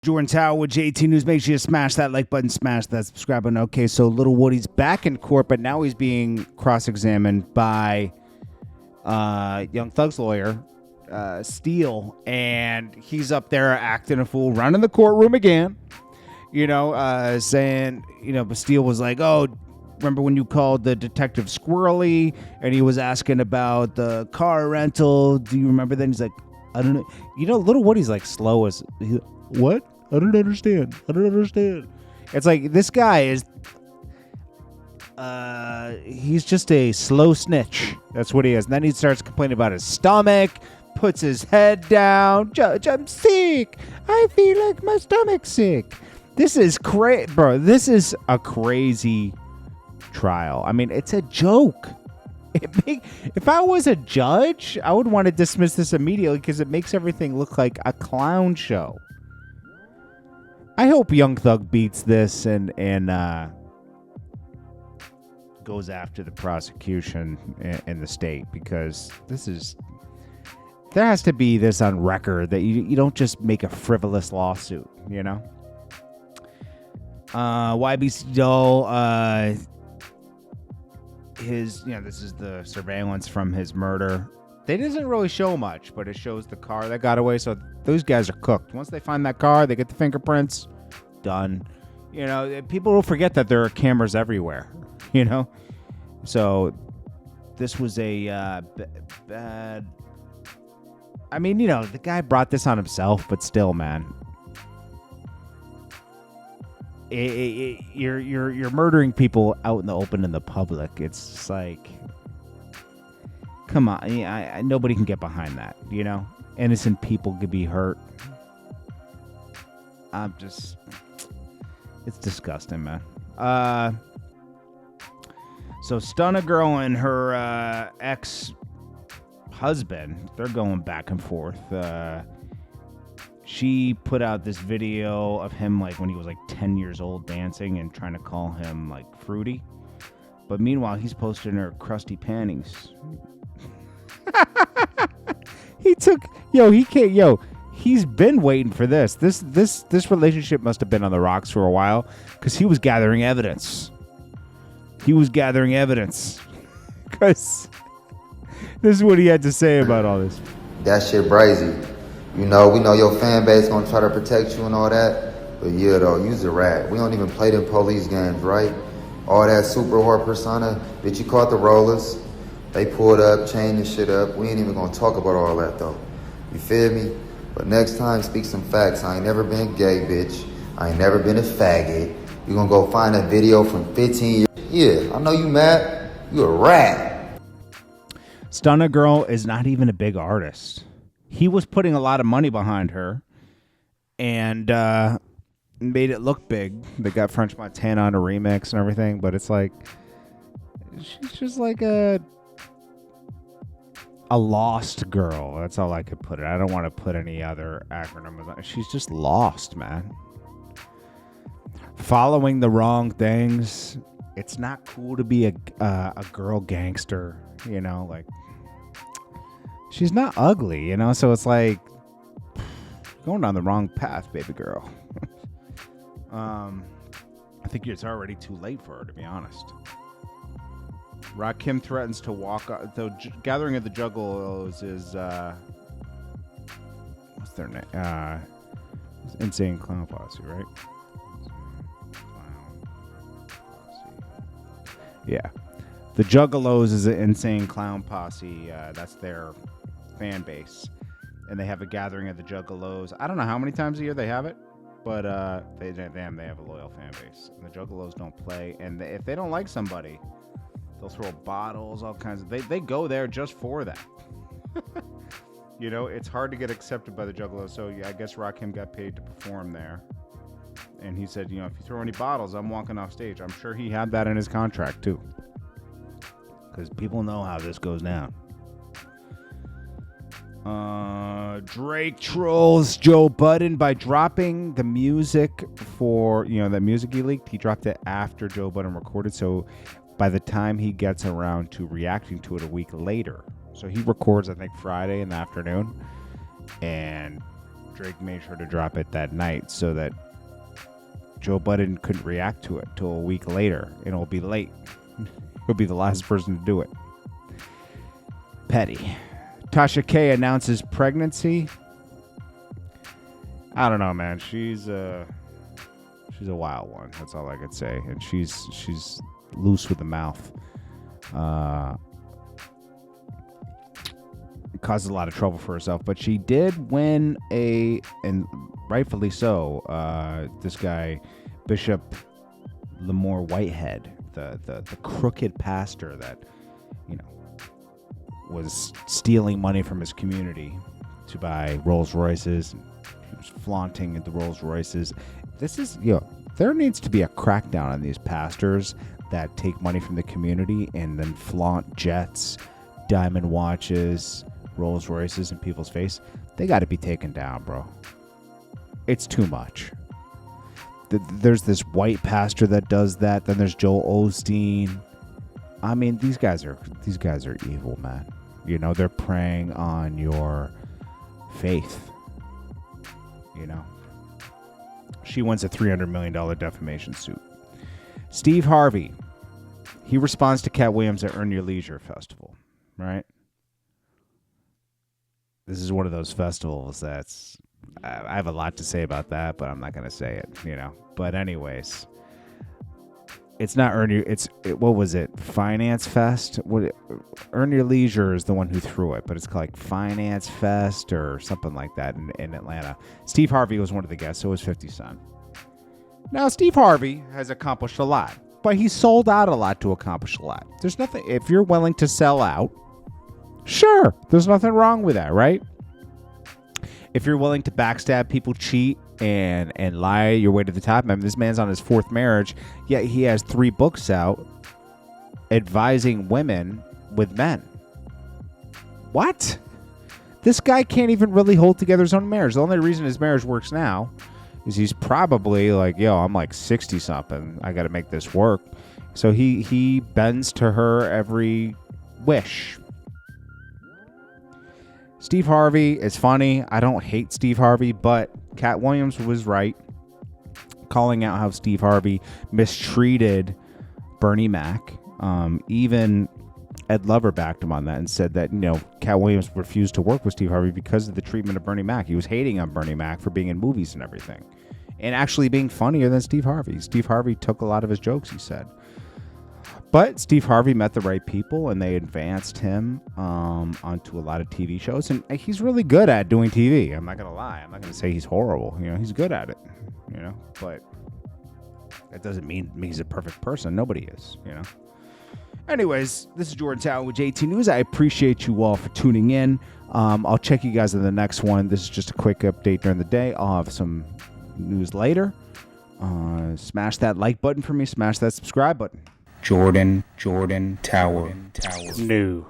Jordan Tower with JT News. Make sure you smash that like button, smash that subscribe button. Okay, so Little Woody's back in court, but now he's being cross-examined by Young Thug's lawyer, Steele, and he's up there acting a fool, running the courtroom again, saying, but Steele was like, oh, remember when you called the detective squirrely, and he was asking about the car rental? Do you remember that? He's like, I don't know. Little Woody's like slow as... What? I don't understand. It's like, this guy is... he's just a slow snitch. That's what he is. And then he starts complaining about his stomach, puts his head down. Judge, I'm sick. I feel like my stomach's sick. This is crazy, bro. This is a crazy trial. I mean, it's a joke. If I was a judge, I would want to dismiss this immediately because it makes everything look like a clown show. I hope Young Thug beats this and goes after the prosecution in the state, because there has to be this on record that you don't just make a frivolous lawsuit, YBC Doll, this is the surveillance from his murder. They doesn't really show much, but it shows the car that got away. So those guys are cooked. Once they find that car, they get the fingerprints. Done. People will forget that there are cameras everywhere. So this was a bad. I mean, the guy brought this on himself, but still, man. You're murdering people out in the open in the public. It's just like, come on, nobody can get behind that. Innocent people could be hurt. It's disgusting, man. So Stunna Girl and her ex-husband, they're going back and forth. She put out this video of him like when he was like 10 years old dancing and trying to call him like fruity. But meanwhile, he's posting her crusty panties. He's been waiting for this. This relationship must have been on the rocks for a while, because he was gathering evidence. Because this is what he had to say about all this. That shit brazy. We know your fan base gonna try to protect you and all that. But yeah, though, you's a rat. We don't even play them police games, right? All that super whore persona. Bitch, you caught the rollers. They pulled up, chained the shit up. We ain't even gonna talk about all that, though. You feel me? But next time, speak some facts. I ain't never been gay, bitch. I ain't never been a faggot. You gonna go find a video from 15 years. Yeah, I know you mad. You a rat. Stunna Girl is not even a big artist. He was putting a lot of money behind her and made it look big. They got French Montana on a remix and everything, but it's like, she's just like a lost girl. That's all I could put it. I don't want to put any other acronyms on. She's just lost, man. Following the wrong things. It's not cool to be a girl gangster, like, she's not ugly, so it's like going down the wrong path, baby girl. I think it's already too late for her, to be honest. Rakim threatens to walk. The gathering of the Juggalos is what's their name? Insane Clown Posse, right? Yeah, the Juggalos is an Insane Clown Posse. That's their fan base, and they have a gathering of the Juggalos. I don't know how many times a year they have it, but they have a loyal fan base. And the Juggalos don't play, and if they don't like somebody, they'll throw bottles, all kinds of. They go there just for that. It's hard to get accepted by the Juggalos. So yeah, I guess Rakim got paid to perform there. And he said, if you throw any bottles, I'm walking off stage. I'm sure he had that in his contract, too. Because people know how this goes down. Drake trolls Joe Budden by dropping the music for, that music he leaked. He dropped it after Joe Budden recorded. So by the time he gets around to reacting to it a week later. So he records, I think, Friday in the afternoon. And Drake made sure to drop it that night so that Joe Budden couldn't react to it till a week later. And it'll be late. He'll be the last person to do it. Petty. Tasha K announces pregnancy. I don't know, man. She's a wild one. That's all I could say. And she's loose with the mouth. Caused a lot of trouble for herself, but she did win and rightfully so. This guy, Bishop Lamore Whitehead, the crooked pastor that, was stealing money from his community to buy Rolls Royces. He was flaunting the Rolls Royces. This is, there needs to be a crackdown on these pastors that take money from the community and then flaunt jets, diamond watches, Rolls Royces in people's face. They got to be taken down, bro. It's too much. There's this white pastor that does that. Then there's Joel Osteen. I mean, these guys are evil, man. They're preying on your faith. She wins a $300 million defamation suit. Steve Harvey, he responds to Cat Williams at Earn Your Leisure Festival, right? This is one of those festivals that's, I have a lot to say about that, but I'm not going to say it, But anyways, it's not what was it? Finance Fest? Earn Your Leisure is the one who threw it, but it's called like Finance Fest or something like that in Atlanta. Steve Harvey was one of the guests, so was 50 Cent. Now, Steve Harvey has accomplished a lot, but he sold out a lot to accomplish a lot. There's nothing, if you're willing to sell out, sure, there's nothing wrong with that, right? If you're willing to backstab people, cheat, and lie your way to the top. I mean, this man's on his 4th marriage, yet he has 3 books out advising women with men. What? This guy can't even really hold together his own marriage. The only reason his marriage works now is he's probably like, I'm like 60-something. I got to make this work. So he bends to her every wish. Steve Harvey is funny. I don't hate Steve Harvey, but Cat Williams was right, calling out how Steve Harvey mistreated Bernie Mac. Even Ed Lover backed him on that and said that, Cat Williams refused to work with Steve Harvey because of the treatment of Bernie Mac. He was hating on Bernie Mac for being in movies and everything, and actually being funnier than Steve Harvey. Steve Harvey took a lot of his jokes, he said. But Steve Harvey met the right people, and they advanced him onto a lot of TV shows. And he's really good at doing TV. I'm not going to lie. I'm not going to say he's horrible. He's good at it. But that doesn't mean he's a perfect person. Nobody is, Anyways, this is Jordan Tower with JT News. I appreciate you all for tuning in. I'll check you guys in the next one. This is just a quick update during the day. I'll have some news later. Smash that like button for me. Smash that subscribe button. Jordan Tower. New.